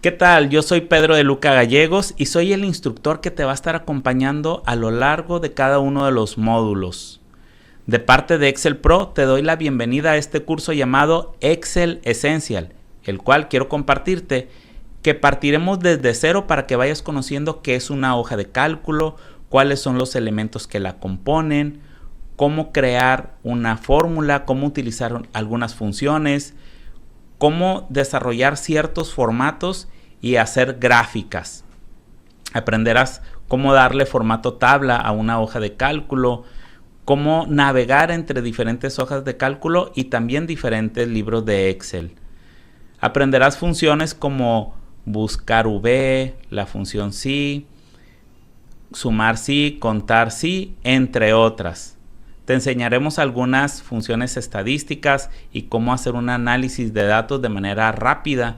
¿Qué tal? Yo soy Pedro de Luca Gallegos y soy el instructor que te va a estar acompañando a lo largo de cada uno de los módulos. De parte de Excel Pro te doy la bienvenida a este curso llamado Excel Essential, el cual quiero compartirte que partiremos desde cero para que vayas conociendo qué es una hoja de cálculo, cuáles son los elementos que la componen, cómo crear una fórmula, cómo utilizar algunas funciones, cómo desarrollar ciertos formatos y hacer gráficas. Aprenderás cómo darle formato tabla a una hoja de cálculo, cómo navegar entre diferentes hojas de cálculo y también diferentes libros de Excel. Aprenderás funciones como buscar V, la función sí, sumar sí, contar sí, entre otras. Te enseñaremos algunas funciones estadísticas y cómo hacer un análisis de datos de manera rápida.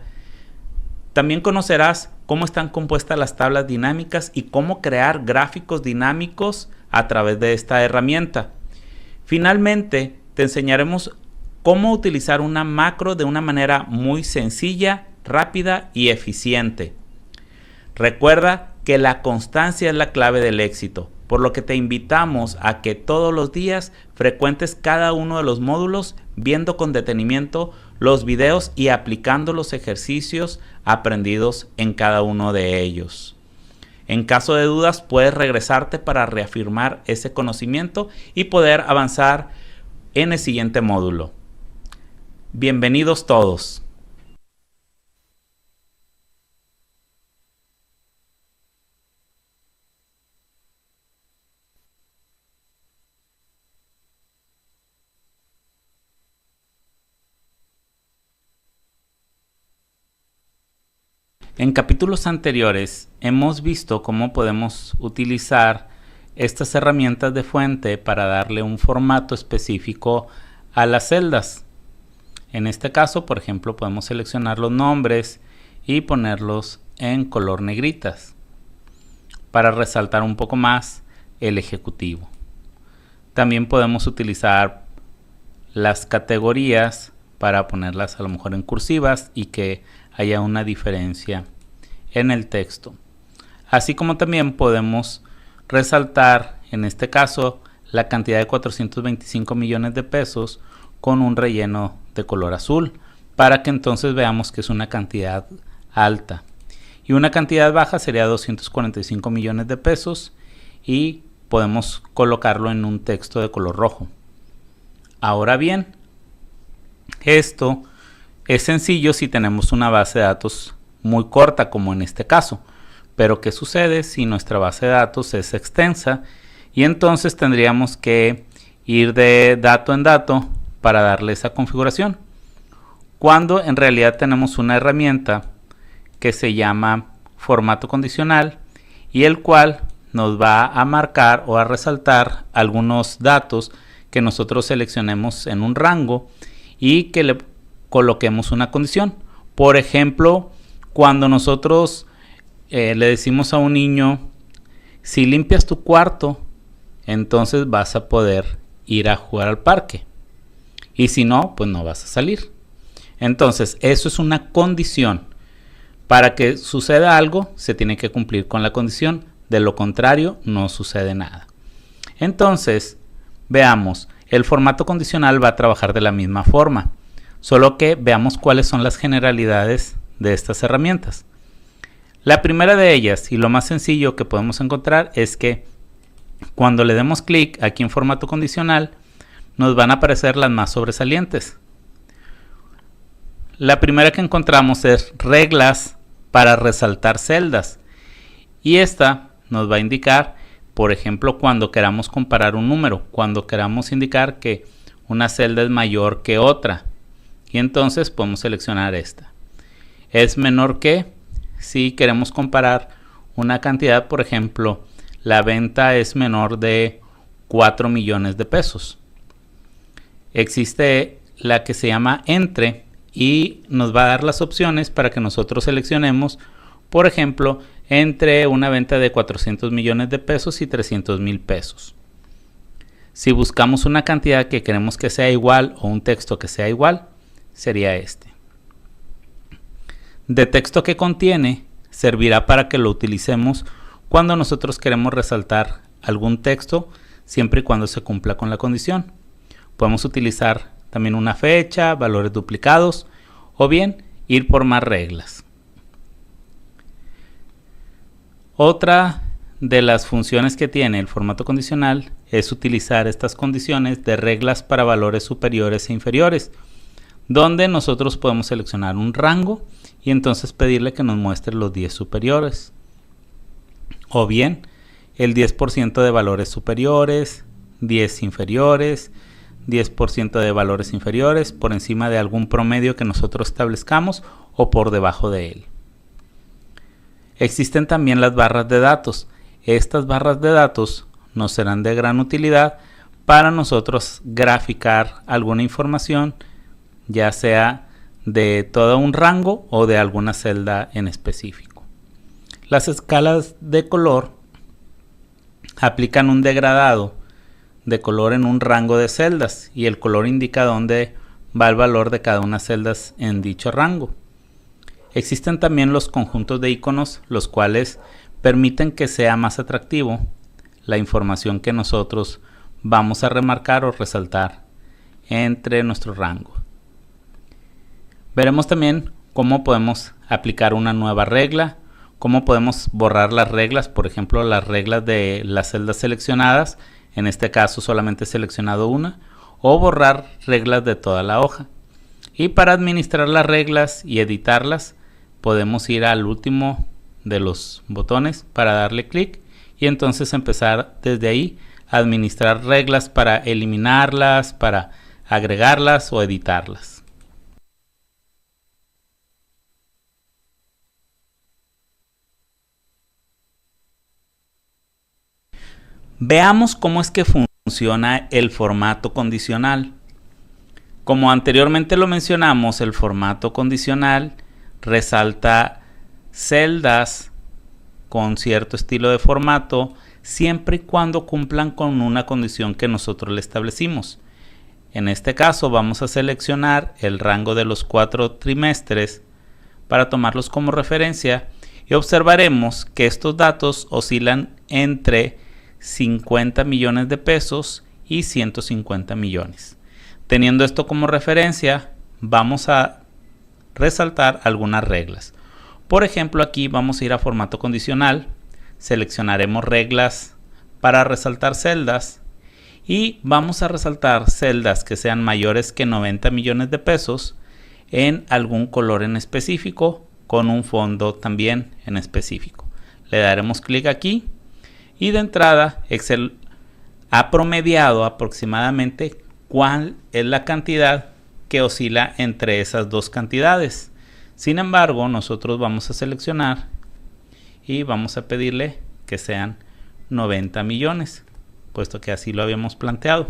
También conocerás cómo están compuestas las tablas dinámicas y cómo crear gráficos dinámicos a través de esta herramienta. Finalmente, te enseñaremos cómo utilizar una macro de una manera muy sencilla, rápida y eficiente. Recuerda que la constancia es la clave del éxito, por lo que te invitamos a que todos los días frecuentes cada uno de los módulos viendo con detenimiento los videos y aplicando los ejercicios aprendidos en cada uno de ellos. En caso de dudas, puedes regresarte para reafirmar ese conocimiento y poder avanzar en el siguiente módulo. Bienvenidos todos. En capítulos anteriores hemos visto cómo podemos utilizar estas herramientas de fuente para darle un formato específico a las celdas. En este caso, por ejemplo, podemos seleccionar los nombres y ponerlos en color negritas para resaltar un poco más el ejecutivo. También podemos utilizar las categorías para ponerlas a lo mejor en cursivas y que haya una diferencia en el texto. Así como también podemos resaltar, en este caso, la cantidad de 425 millones de pesos con un relleno de color azul, para que entonces veamos que es una cantidad alta. Y una cantidad baja sería 245 millones de pesos y podemos colocarlo en un texto de color rojo. Ahora bien, esto es sencillo si tenemos una base de datos muy corta, como en este caso. Pero ¿qué sucede si nuestra base de datos es extensa? Y entonces tendríamos que ir de dato en dato para darle esa configuración. Cuando en realidad tenemos una herramienta que se llama formato condicional y el cual nos va a marcar o a resaltar algunos datos que nosotros seleccionemos en un rango y que le coloquemos una condición. Por ejemplo, cuando nosotros le decimos a un niño, si limpias tu cuarto, entonces vas a poder ir a jugar al parque. Y si no, pues no vas a salir. Entonces, eso es una condición. Para que suceda algo, se tiene que cumplir con la condición. De lo contrario, no sucede nada. Entonces, veamos, el formato condicional va a trabajar de la misma forma. Solo que veamos cuáles son las generalidades de estas herramientas. La primera de ellas y lo más sencillo que podemos encontrar es que cuando le demos clic aquí en formato condicional nos van a aparecer las más sobresalientes. La primera que encontramos es reglas para resaltar celdas y esta nos va a indicar, por ejemplo, cuando queramos comparar un número, cuando queramos indicar que una celda es mayor que otra. Y entonces podemos seleccionar esta. Es menor que si queremos comparar una cantidad, por ejemplo, la venta es menor de 4 millones de pesos. Existe la que se llama entre y nos va a dar las opciones para que nosotros seleccionemos, por ejemplo, entre una venta de 400 millones de pesos y 300 mil pesos. Si buscamos una cantidad que queremos que sea igual o un texto que sea igual, sería este. de texto que contiene servirá para que lo utilicemos cuando nosotros queremos resaltar algún texto, siempre y cuando se cumpla con la condición. Podemos utilizar también una fecha, valores duplicados o bien ir por más reglas. Otra de las funciones que tiene el formato condicional es utilizar estas condiciones de reglas para valores superiores e inferiores, donde nosotros podemos seleccionar un rango y entonces pedirle que nos muestre los 10 superiores, o bien el 10% de valores superiores, 10 inferiores, 10% de valores inferiores por encima de algún promedio que nosotros establezcamos o por debajo de él. Existen también las barras de datos. Estas barras de datos nos serán de gran utilidad para nosotros graficar alguna información, ya sea de todo un rango o de alguna celda en específico. Las escalas de color aplican un degradado de color en un rango de celdas y el color indica dónde va el valor de cada una de las celdas en dicho rango. Existen también los conjuntos de iconos, los cuales permiten que sea más atractivo la información que nosotros vamos a remarcar o resaltar entre nuestro rango. Veremos también cómo podemos aplicar una nueva regla, cómo podemos borrar las reglas, por ejemplo las reglas de las celdas seleccionadas, en este caso solamente he seleccionado una, o borrar reglas de toda la hoja. Y para administrar las reglas y editarlas podemos ir al último de los botones para darle clic y entonces empezar desde ahí a administrar reglas para eliminarlas, para agregarlas o editarlas. Veamos cómo es que funciona el formato condicional. Como anteriormente lo mencionamos, el formato condicional resalta celdas con cierto estilo de formato siempre y cuando cumplan con una condición que nosotros le establecimos. En este caso vamos a seleccionar el rango de los 4 trimestres para tomarlos como referencia y observaremos que estos datos oscilan entre 50 millones de pesos y 150 millones. Teniendo esto como referencia, vamos a resaltar algunas reglas. Por ejemplo, aquí vamos a ir a formato condicional, seleccionaremos reglas para resaltar celdas y vamos a resaltar celdas que sean mayores que 90 millones de pesos en algún color en específico con un fondo también en específico. Le daremos clic aquí y de entrada Excel ha promediado aproximadamente cuál es la cantidad que oscila entre esas dos cantidades. Sin embargo, nosotros vamos a seleccionar y vamos a pedirle que sean 90 millones, puesto que así lo habíamos planteado.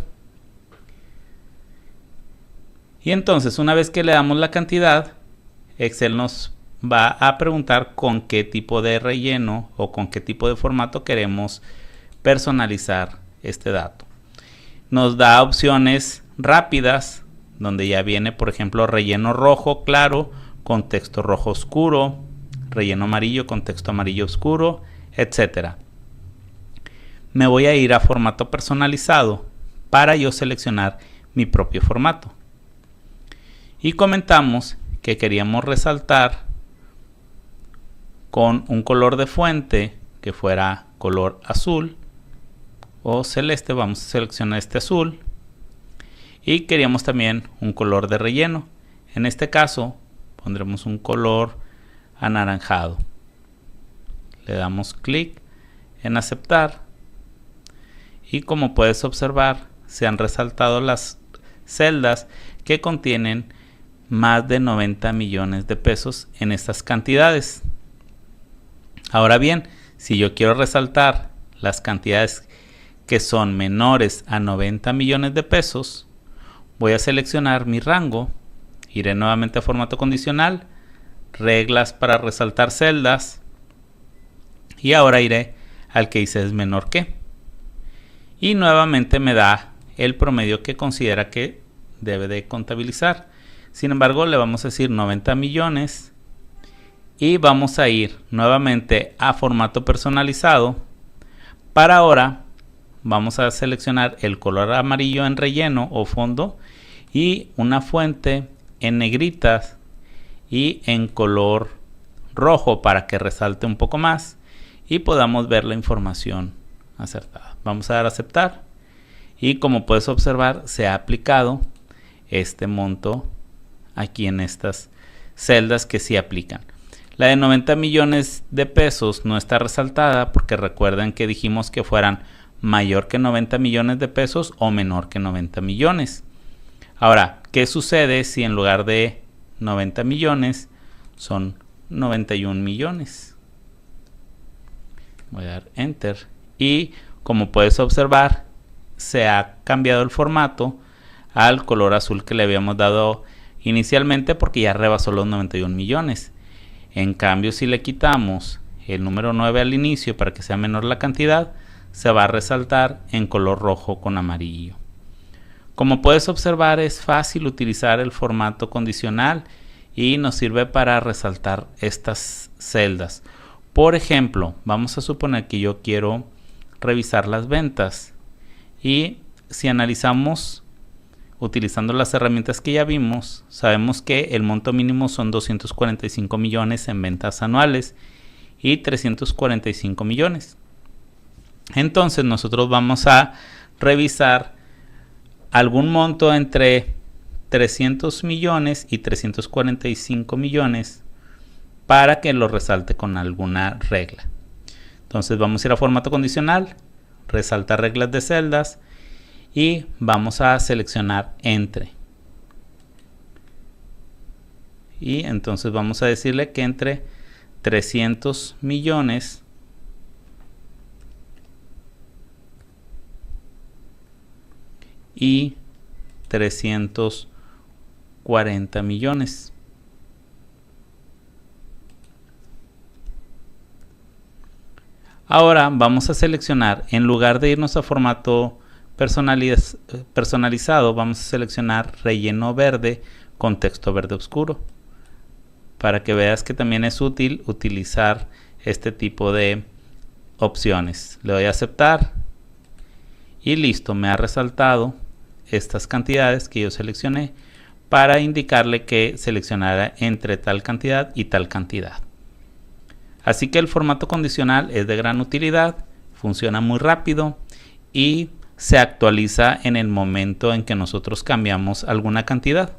Y entonces, una vez que le damos la cantidad, Excel nos va a preguntar con qué tipo de relleno o con qué tipo de formato queremos personalizar este dato. Nos da opciones rápidas, donde ya viene, por ejemplo, relleno rojo claro con texto rojo oscuro, relleno amarillo con texto amarillo oscuro, etcétera. Me voy a ir a formato personalizado para yo seleccionar mi propio formato. Y comentamos que queríamos resaltar con un color de fuente que fuera color azul o celeste. Vamos a seleccionar este azul. Y queríamos también un color de relleno. En este caso pondremos un color anaranjado. Le damos clic en aceptar. Y como puedes observar, se han resaltado las celdas que contienen más de 90 millones de pesos en estas cantidades. Ahora bien, si yo quiero resaltar las cantidades que son menores a 90 millones de pesos, voy a seleccionar mi rango, iré nuevamente a formato condicional, reglas para resaltar celdas y ahora iré al que dice es menor que. Y nuevamente me da el promedio que considera que debe de contabilizar. Sin embargo, le vamos a decir 90 millones y vamos a ir nuevamente a formato personalizado. Para ahora vamos a seleccionar el color amarillo en relleno o fondo y una fuente en negritas y en color rojo para que resalte un poco más y podamos ver la información acertada. Vamos a dar a aceptar y como puedes observar se ha aplicado este monto aquí en estas celdas que sí aplican. La de 90 millones de pesos no está resaltada porque recuerden que dijimos que fueran mayor que 90 millones de pesos o menor que 90 millones. Ahora, ¿qué sucede si en lugar de 90 millones son 91 millones? Voy a dar Enter y como puedes observar se ha cambiado el formato al color azul que le habíamos dado inicialmente porque ya rebasó los 91 millones. En cambio, si le quitamos el número 9 al inicio para que sea menor la cantidad, se va a resaltar en color rojo con amarillo. Como puedes observar, es fácil utilizar el formato condicional y nos sirve para resaltar estas celdas. Por ejemplo, vamos a suponer que yo quiero revisar las ventas y si analizamos utilizando las herramientas que ya vimos, sabemos que el monto mínimo son 245 millones en ventas anuales y 345 millones. Entonces nosotros vamos a revisar algún monto entre 300 millones y 345 millones para que lo resalte con alguna regla. Entonces vamos a ir a formato condicional, resaltar reglas de celdas y vamos a seleccionar entre. Y entonces vamos a decirle que entre 300 millones y 340 millones. Ahora vamos a seleccionar, en lugar de irnos a formato personalizado, vamos a seleccionar relleno verde con texto verde oscuro para que veas que también es útil utilizar este tipo de opciones. Le doy a aceptar y listo, me ha resaltado estas cantidades que yo seleccioné para indicarle que seleccionara entre tal cantidad y tal cantidad. Así que el formato condicional es de gran utilidad, funciona muy rápido y se actualiza en el momento en que nosotros cambiamos alguna cantidad.